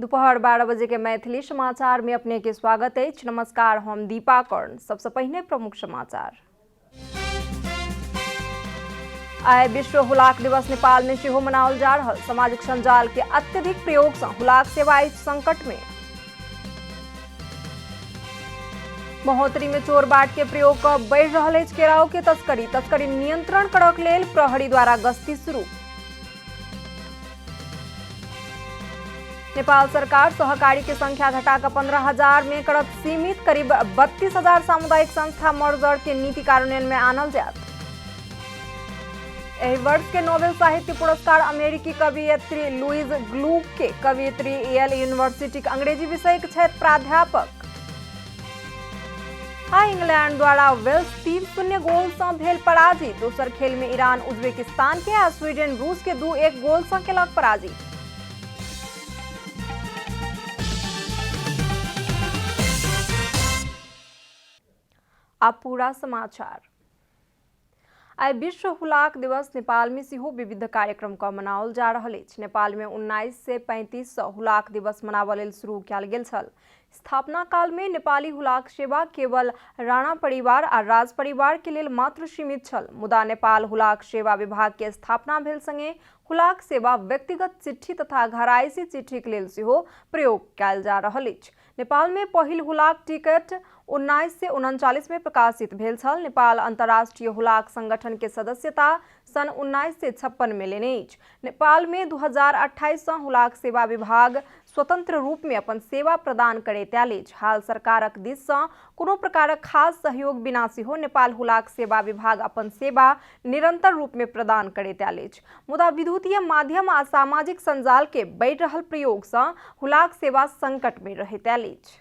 दोपहर 12 बजे के मैथिली समाचार में अपने के स्वागत है। नमस्कार, हम दीपा कर्ण। सबसे पहले प्रमुख समाचार। आय विश्व हुलाक दिवस नेपाल में सेहो मनाओल जा रहल। सामाजिक संजाल के अत्यधिक प्रयोग से हुलाक सेवा संकट में। महोत्तरी में चोर बाट के प्रयोग का बढ़ रहल है। केराव के तस्करी नियंत्रण करक लेल प्रहरी द्वारा गश्ती शुरू। नेपाल सरकार सहकारी की संख्या घटाकर 15,000 में करत सीमित। करीब 32,000 सामुदायिक संस्था मर्जर के नीति कार्यान्वयन में आनल जात। एहि वर्ष के नोबेल साहित्य पुरस्कार अमेरिकी कवियत्री लुइज ग्लूक के कवियत्री येल यूनिवर्सिटी के अंग्रेजी विषय के क्षेत्र प्राध्यापक। इंग्लैंड द्वारा वेल्स 3-0 गोल से भेल पराजित। दोसर खेल में ईरान उज्बेकिस्तान के आ स्वीडन रूस के 2-1 गोल से केलक पराजित। अब पूरा समाचार। आइ विश्व हुलाक दिवस नेपाल में सेहो विविध कार्यक्रम का मनाओल जा रहल अछि। नेपाल में 1935 से हुलाक दिवस मनावल लेल शुरू कयल गेल छल। स्थापना काल में नेपाली हुलाक सेवा केवल राणा परिवार आ राज परिवार के लेल मात्र सीमित छल। मुदा नेपाल हुलाक सेवा विभाग के स्थापना भेल संगे हुलाक सेवा व्यक्तिगत चिट्ठी तथा घरायसी चिट्ठी के लेल सेहो प्रयोग कयल जा रहल अछि। नेपाल में पहिल हुलाक टिकट 1939 में प्रकाशित भेल छल। नेपाल अंतर्राष्ट्रीय हुलाक संगठन के सदस्यता सन 1956 में लेने अछि। नेपाल में 2028 से हुलाक सेवा विभाग स्वतंत्र रूप में अपन सेवा प्रदान करैत आयल अछि। हाल सरकारक दिस से कोनो प्रकारक खास सहयोग बिना सेहो नेपाल हुलाक सेवा विभाग अपन सेवा निरंतर रूप में प्रदान करैत आयल अछि। मुदा विद्युतीय माध्यम आ सामाजिक संजाल के बढ़ि रहल प्रयोग से हुलाक सेवा संकट में रहैत आयल अछि।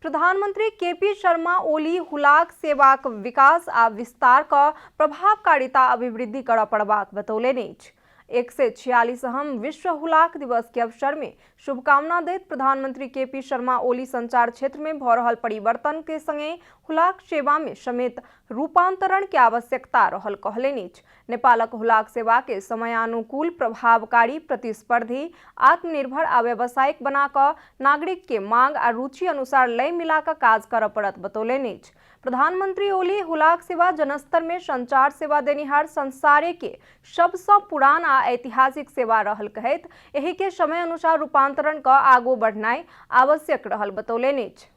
प्रधानमंत्री केपी शर्मा ओली हुलाक सेवाक विकास आ विस्तार का प्रभावकारिता अभिवृद्धि करऽ पड़बाक बतौलनि अछि। 146 विश्व हुलाक दिवस के अवसर में शुभकामना दैत प्रधानमंत्री केपी शर्मा ओली संचार क्षेत्र में भ रहल परिवर्तन के संगे हुलाक सेवा में समेत रूपांतरण के आवश्यकता रहल कहलनि अछि। नेपालक हुलाक सेवा के समयानुकूल, प्रभावकारी, प्रतिस्पर्धी, आत्मनिर्भर आ व्यावसायिक बनाकर नागरिक के मांग आ रुचि अनुसार लय मिलाकर काज करऽ पड़त बतौलनि अछि। प्रधानमंत्री ओली हुलाक सेवा जनस्तर में संचार सेवा देनिहार संसारे के सबसे पुरान आ ऐतिहासिक सेवा रहल कहैत एहि के समय अनुसार रूपांतरण का आगू बढ़नाई आवश्यक रहल बतौलनि अछि।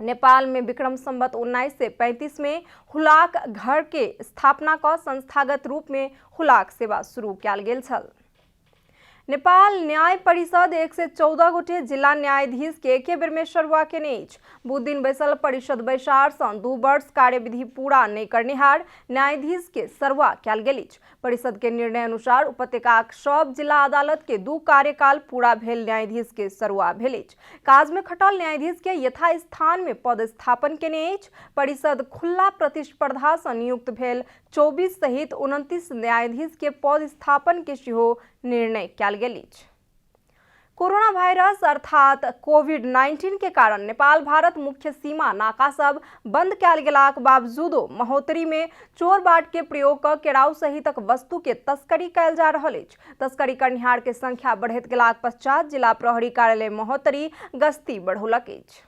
नेपाल में विक्रम संवत 1935 में हुलाक घर के स्थापना का संस्थागत रूप में हुलाक सेवा शुरू कयल गेल छल। नेपाल न्याय परिषद 114 गोटे जिला न्यायाधीश के एके बेर में सरुआ केने अछि। बुध दिन बैसल परिषद बैसार सँ 2 वर्ष कार्यविधि पूरा नहीं करनिहार न्यायाधीश के सरुआ कयल गेल अछि। परिषद के निर्णय अनुसार उपत्यकाक सब जिला अदालत के 2 कार्यकाल पूरा भेल न्यायाधीश के सरुआ भेल अछि। काज में खटल न्यायाधीश के यथास्थान में पदस्थापन केने अछि। परिषद खुला प्रतिस्पर्धा से नियुक्त भेल 24 सहित 29 न्यायाधीश के पदस्थापन के सेहो निर्णय कयल गेल अछि। कोरोना वायरस अर्थात कोविड-19 के कारण नेपाल भारत मुख्य सीमा नाका सब बंद कयल गेलाक बावजूदो महोत्तरी में चोर बाट के प्रयोग क केराव सहितक वस्तु के तस्करी कयल जा रहल अछि। तस्करी करनिहार के संख्या बढ़ैत गेलाक पश्चात जिला प्रहरी कार्यालय महोत्तरी गश्ती बढ़ौलक अछि।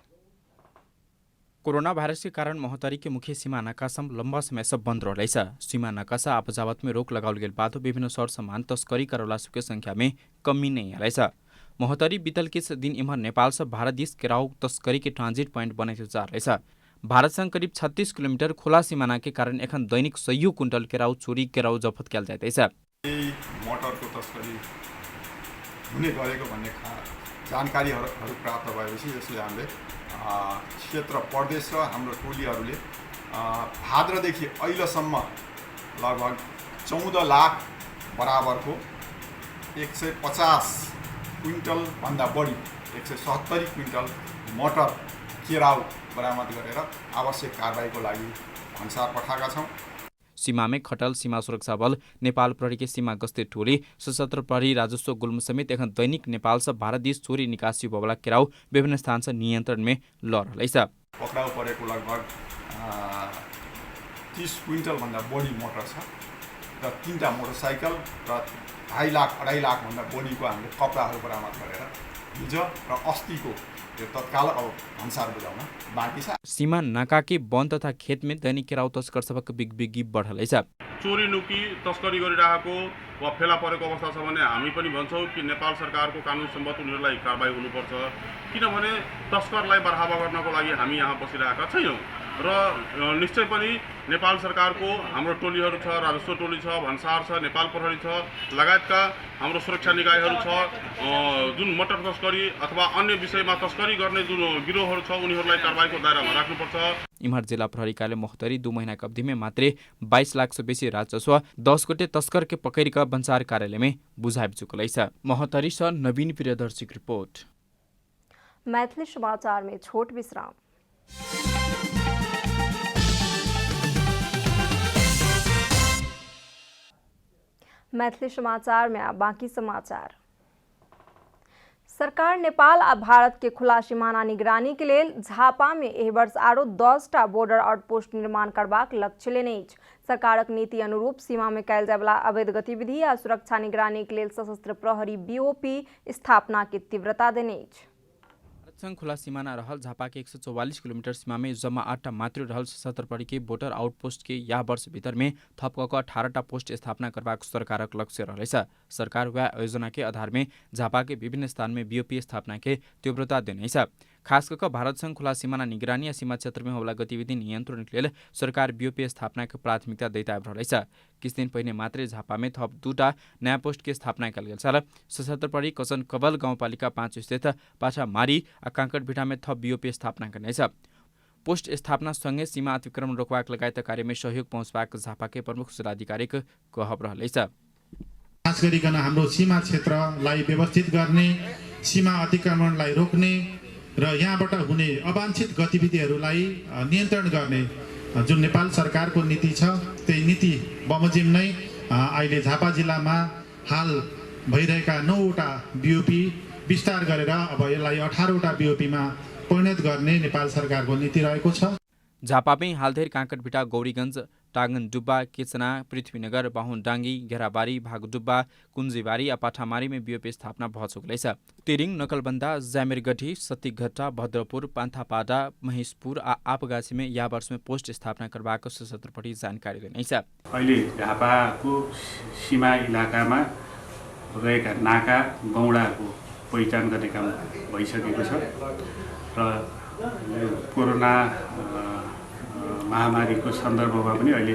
कोरोना वायरस के कारण महोत्तरी के मुख्य सीमा नाका सब लंबा समय से बंद रहलैछ। सीमा नाका से आवाजावत में रोक लगाओल गेल बाद विभिन्न सर सामान तस्करी करवला सबके संख्या में कमी नहीं आलैछ। महोत्तरी बीतल किछ दिन इम्हर नेपाल से भारत दिस केराव तस्करी के ट्रांजिट पॉइंट बनैत जा रहलैछ। भारत संग करीब 36 किलोमीटर खुला सीमाना के कारण एखन दैनिक 100 क्विंटल केराव चोरी केराव जफत कयल जाइत अछि। मोटरको तस्करी हुने गरेको भन्ने जानकारीहरू प्राप्त भएपछि यसले हामीले क्षेत्र प्रदेश र हाम्रो टोलीहरूले भाद्रदेखि अहिलेसम्म लगभग 14 लाख बराबरको 150 क्विंटल भन्दा बढी 170 क्विंटल मटर केराउ बरामद गरेर आवश्यक कारबाहीको लागि भन्सार पठाएका छौं। सीमा में खटल सीमा सुरक्षा बल, नेपाल प्रहरी के सीमा गस्ती टोली, सशस्त्र प्रहरी, राजस्व गुल्म समेत एखन दैनिक नेपाल से भारत देश चोरी निकासी होबला केराउ विभिन्न स्थान से नियंत्रण में ल रहलैछ। पक्राउ परेको लगभग 30 क्विंटल भन्दा बढी मोटर छ र 3टा मोटरसाइकल र 2.5 लाख भन्दा बढीको हामीले कपडाहरू बरामद गरेर हिजो र अस्तिको यो तत्काल अब भन्सार बुझाउन बाँकी छ। सीमा नाकाके वन तथा खेत में दैनिक केराउ तस्कर सबक बिगबिगी बढ्दैछ। चोरी नुकी तस्करी गरिरहेको वा फेला परेको अवस्था छ भने हामी पनि भन्छौँ कि नेपाल सरकारको कानुन सम्बद्ध उनीहरूलाई कारबाही हुनुपर्छ, किनभने तस्करलाई बढावा गर्नको लागि हामी यहाँ बसिरहेका छैनौँ र निश्चय पनि नेपाल सरकारको हाम्रो टोलीहरू छ, राजस्व टोली छ, भन्सार छ, नेपाल प्रहरी छ लगायतका हाम्रो सुरक्षा निकायहरू छ, जुन मोटर तस्करी अथवा अन्य विषयमा तस्करी गर्ने जुन गिरोहहरू छ उनीहरूलाई कारबाहीको दायरामा राख्नुपर्छ। इमहर जिला प्रहरी कार्य महोत्तरी 2 महीना की अवधि में मात्रै 22 लाख से बेसी राजस्व 10 गोटे तस्कर के पकड़ कर बंसार कार्यालय में बुझाइब चुकल है। महोत्तरी से नवीन प्रियदर्शी की रिपोर्ट। मैथिली समाचार में छोट विश्राम। मैथिली समाचार में अब बाकी समाचार। सरकार नेपाल आ भारत के खुला सीमाना निगरानी के लिए झापा में एहि वर्ष आरो 10टा बॉर्डर आउटपोस्ट निर्माण करबाक लक्ष्य लेने अछि। सरकारक नीति अनुरूप सीमा में कयल जाय वाला अवैध गतिविधि आ सुरक्षा निगरानी के लिए सशस्त्र प्रहरी बीओपी स्थापना के तीव्रता देने अछि। संघ खुला सीमाना रहल झापा के 144 किलोमीटर सीमा में जम्मा 8टा मात्र रहल सशस्त्र प्रहरी के बॉर्डर आउटपोस्ट के यह वर्ष भीतर में थप कऽ 18टा पोस्ट स्थापना करबाक सरकारक लक्ष्य रहलेछ। सरकार वह योजना के आधार में झापा के विभिन्न स्थान में बीओपी स्थापना के तीव्रता देनेछ। खास करके भारत संघ खुला सीमाना निगरानी या सीमा क्षेत्र में होला गतिविधि नियंत्रण के लिए सरकार बीओपी स्थापना के प्राथमिकता दैता रहलेछ। किछ दिन पहले मात्रै झापा में थप 2टा नयाँ पोस्ट के स्थापना कयल गेल छ। सशस्त्र प्रहरी कसन कवल गाउँपालिका 5 स्थित पाछामारी आ कांकड़भिटा में थप बीओपी स्थापना गर्नेछ। पोस्ट स्थापना सँगै सीमा अतिक्रमण रोकबाक लगायत कार्य में सहयोग पहुँचबाक झापा के प्रमुख जिल्लाधिकारीको कहब रहलेछ। खास गरिकन हाम्रो सीमा क्षेत्रलाई व्यवस्थित गर्ने, सीमा अतिक्रमणलाई रोक्ने र यहाँबाट हुने अवांछित गतिविधिहरूलाई नियन्त्रण गर्ने जुन नेपाल सरकारको नीति छ त्यही नीति बमोजिम नै अहिले झापा जिल्लामा हाल भइरहेका 9वटा बीओपी विस्तार गरेर अब यसलाई 18वटा बीओपीमा परिणत गर्ने नेपाल सरकारको नीति रहेको छ। झापामै हालधेर काँकड़भिटा, गौरीगञ्ज, टागनडुब्बा, केचना, पृथ्वीनगर, बाहुनडाङ्गी, घेराबारी, भागडुब्बा, कुञ्जीबारी आ पाठामारी में बीओपी स्थापना भ चुकलेछ। तिरिङ, नकलबन्दा, जामिरगढी, सतीघट्टा, भद्रपुर, पान्थापाडा, महेशपुर आ आपगाछी में या वर्ष में पोस्ट स्थापना करबाको सशस्त्र प्रहरी जानकारी दिनेछ। अहिले झापाको सीमा इलाकामा रहेका नाका गौडाको पहिचान गर्ने काम भइसकेको छ र कोरोना महामारीको सन्दर्भमा पनि अहिले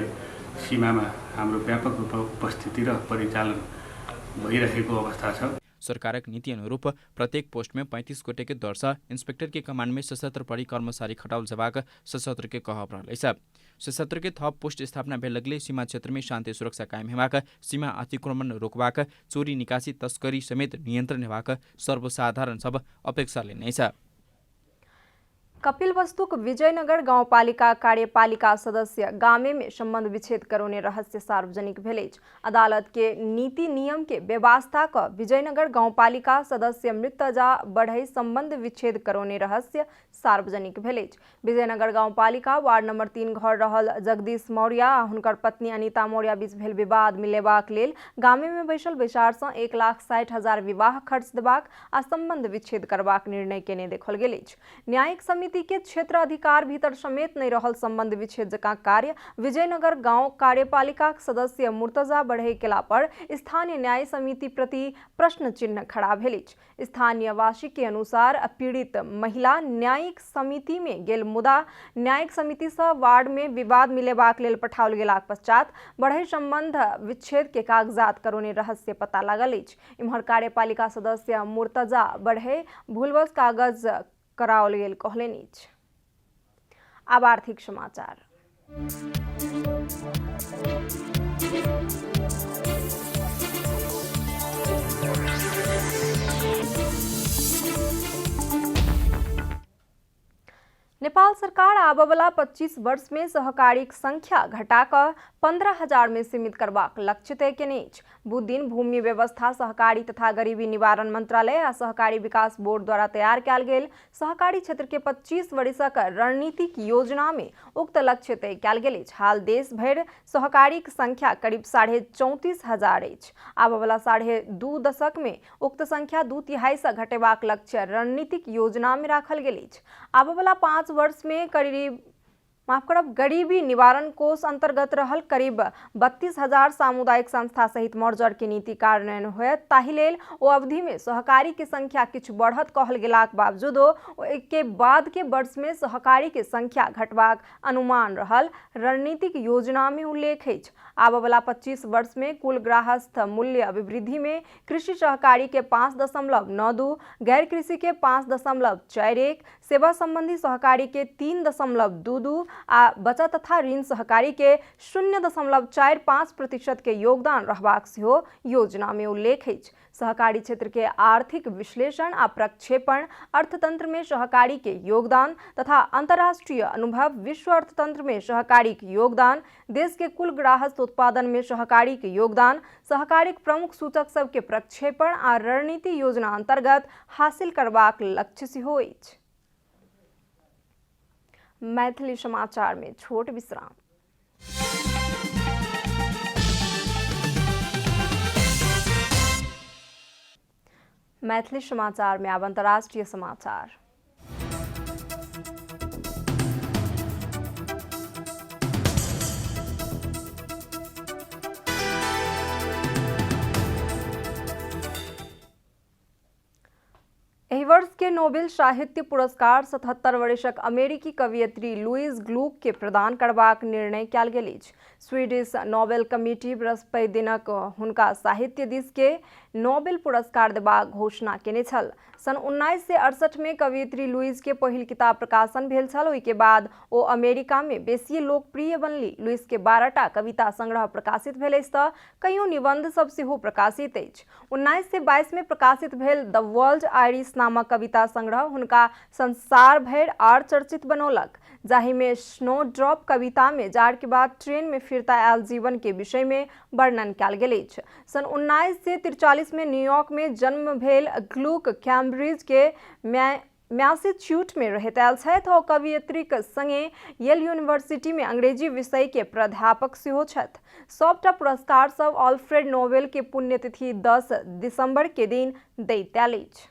सीमामा हाम्रो व्यापक रूपमा उपस्थिति र परिचालन भइरहेको अवस्था छ। सरकारक नीति अनुरूप प्रत्येक पोस्ट में 35 गोटे के दर से इंस्पेक्टर के कमांड में सशस्त्र प्रहरी कर्मचारी खटाउल जबाक सशस्त्र के कहब रहलेछ। सशस्त्र के थप पोस्ट स्थापना भेल लगले सीमा क्षेत्र में शान्ति सुरक्षा कायम हेबाक, सीमा अतिक्रमण रोकबाक, चोरी निकासी तस्करी समेत नियन्त्रण हेबाक सर्वसाधारण सब अपेक्षा लेनेछ। कपिलवस्तुक विजयनगर गाउँपालिका कार्यपालिका सदस्य गामे में संबंध विच्छेद करौने रहस्य सार्वजनिक भेलेज। अदालत के नीति नियम के व्यवस्था का विजयनगर गाउँपालिका सदस्य मृतजा बढ़ई संबंध विच्छेद करौने रहस्य सार्वजनिक भेलेज। विजयनगर गाउँपालिका वार्ड नंबर 3 घर रहल जगदीश मौर्य आ हुनकर पत्नी अनिता मौर्य बीच भेल विवाद मिलेबाक लेल गामे में बैसल बैसार से 1,60,000 विवाह खर्च देबाक आ संबंध विच्छेद करबाक निर्णय केने देखल गेल अछि। न्यायिक समिति के क्षेत्र अधिकार भीतर समेत नहीं रहल संबंध विच्छेद जका कार्य विजयनगर गांव कार्यपालिका सदस्य मुर्तजा बढ़े केला पर स्थानीय न्याय समिति प्रति प्रश्न चिन्ह खड़ा भेल अछि। स्थानीय वासी के अनुसार पीड़ित महिला न्यायिक समिति में गेल मुदा न्यायिक समिति से वार्ड में विवाद मिलेबाक लेल पठाओल गेलाक पश्चात बढ़े संबंध विच्छेद के कागजात करौने रहस्य पता लागल अछि। इम्हर कार्यपालिका सदस्य मुर्तजा बढ़े भूलवश कागज कराओल गेल कहलनि अछि। अब आर्थिक समाचार। नेपाल सरकार आबवला 25 वर्ष में सहकारीक संख्या घटाकर 15,000 में सीमित करबाक लक्ष्य तय केने अछि। बुध भूमि व्यवस्था सहकारी तथा गरीबी निवारण मंत्रालय आ सहकारी विकास बोर्ड द्वारा तैयार कयल गेल सहकारी क्षेत्र के 25 वर्षक रणनीतिक योजना में उक्त लक्ष्य तय कयल गेल अछि। हाल देश भरि सहकारीक संख्या करीब 34,500 अछि। आबवला 2.5 दशक में उक्त संख्या 2/3 से घटेबाक लक्ष्य रणनीतिक योजना में राखल गेल अछि। आबवला 5 वर्ष में गरीबी निवारण कोष अंतर्गत रहल करीब 32,000 सामुदायिक संस्था सहित मर्जर के नीति कार्यान्वयन होयत। ताहि लेल ओ अवधि में सहकारी के संख्या किछु बढ़त कहल गेलाक बावजूदो के बाद के वर्ष में सहकारी के संख्या घटबाक अनुमान रहल रणनीतिक योजना में उल्लेख अछि। आबवला 25 वर्ष में कुल ग्राहस्थ मूल्य अभिवृद्धि में कृषि सहकारी के 5.92, गैर कृषि के 5.41, सेवा संबंधी सहकारी के 3.22 आ बचत तथा ऋण सहकारी के 0.45% के योगदान रहबाक सेहो योजना में उल्लेख अछि। सहकारी क्षेत्र के आर्थिक विश्लेषण आ प्रक्षेपण, अर्थतंत्र में सहकारी के योगदान तथा अंतर्राष्ट्रीय अनुभव, विश्व अर्थतंत्र में सहकारी के योगदान, देश के कुल ग्राहस्थ उत्पादन में सहकारी के योगदान, सहकारी प्रमुख सूचक सब के प्रक्षेपण आ रणनीति योजना अंतर्गत हासिल करबाक लक्ष्य सेहो अछि। मैथिली समाचार में छोट विश्राम। मैथिली समाचार में अब अंतर्राष्ट्रीय समाचार। एहि वर्ष के नोबेल साहित्य पुरस्कार 77 वर्षक अमेरिकी कवियत्री लुइस ग्लूक के प्रदान करबाक निर्णय कयल गेल अछि। स्वीडिश नोबेल कमिटी बृहस्पति दिनक हुनका साहित्य दिस के नोबेल पुरस्कार देबाक घोषणा केने छल। सन 1968 में कवियत्री लुइस के पहिल किताब प्रकाशन भेल छल। ओहि के बाद ओ अमेरिका में बेसी लोकप्रिय बनली। लुइस के 12टा कविता संग्रह प्रकाशित भेल अछि तऽ कईयो निबंध सब सेहो प्रकाशित अछि। 1922 में प्रकाशित भेल द वर्ल्ड आयरिश नामक कविता संग्रह हुनका संसार भरि आर चर्चित बनौलक, जाहि में स्नोड्रॉप कविता में जाड़ के बाद ट्रेन में फिरता आयल जीवन के विषय में वर्णन कयल गेल अछि। सन 1943 में न्यूयॉर्क में जन्म भेल ग्लूक कैम्ब्रिज के मैसेच्यूट में रहैत आयल छथि। ओ कवियत्रीक संगे येल यूनिवर्सिटी में अंग्रेजी विषय के प्राध्यापक सेहो छथि। सबटा पुरस्कार सब अल्फ्रेड नोबेल के पुण्यतिथि 10 दिसंबर के दिन दैत आयल अछि।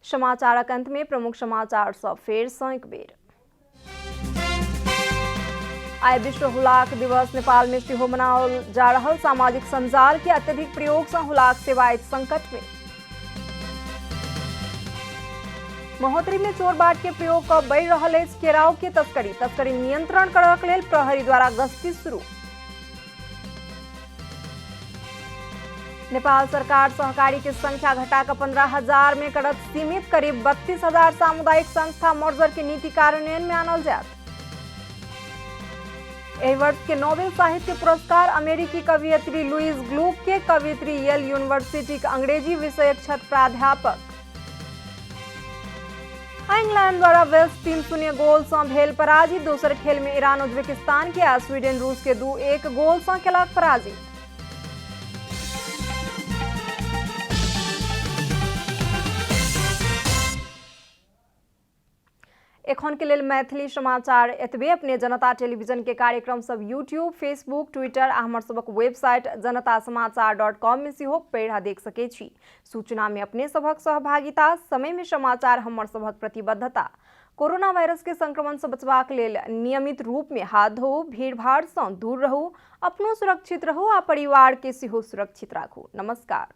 समाचारक अंत में प्रमुख समाचार सब फेर सँ एक बेर। आइ विश्व हुलाक दिवस नेपाल में सेहो मनाओल जा रहल। सामाजिक संजाल के अत्यधिक प्रयोग से हुलाक सेवा अछि संकट में। महोत्तरी में चोर बाट के प्रयोग कऽ बढ़ि रहल अछि। केराव के तस्करी नियंत्रण करबाक लेल प्रहरी द्वारा गश्ती शुरू। नेपाल सरकार सहकारी के संख्या घटाकर 15,000 में करत सीमित। करीब 32,000 सामुदायिक संस्था मर्जर के नीति कार्यान्वयन में आनल जायत। एहि वर्ष के नोबेल साहित्य पुरस्कार अमेरिकी कवियत्री लुइस ग्लूक के। कवियत्री येल यूनिवर्सिटी के अंग्रेजी विषयक छथि प्राध्यापक। इंग्लैंड द्वारा वेल्स 3-0 गोल से भेल पराजित। दोसर खेल में ईरान उज्बेकिस्तान के आ स्वीडन रूस के 2-1 गोल से केलक पराजित। एखन के लेल मैथिली समाचार एतबे। अपने जनता टेलीविजन के कार्यक्रम सब यूट्यूब, फेसबुक, ट्विटर आ हमर सबक वेबसाइट janatasamaचार.com में सेहो पढ़ा देख सकै छी। सूचना में अपने सबक सहभागिता, समय में समाचार हमर सबक प्रतिबद्धता। कोरोना वायरस के संक्रमण से बचबाक लेल नियमित रूप में हाथ धोऊ, भीड़ भाड़ से दूर रहू, अपनो सुरक्षित रहू आ परिवार के सेहो सुरक्षित राखू। नमस्कार।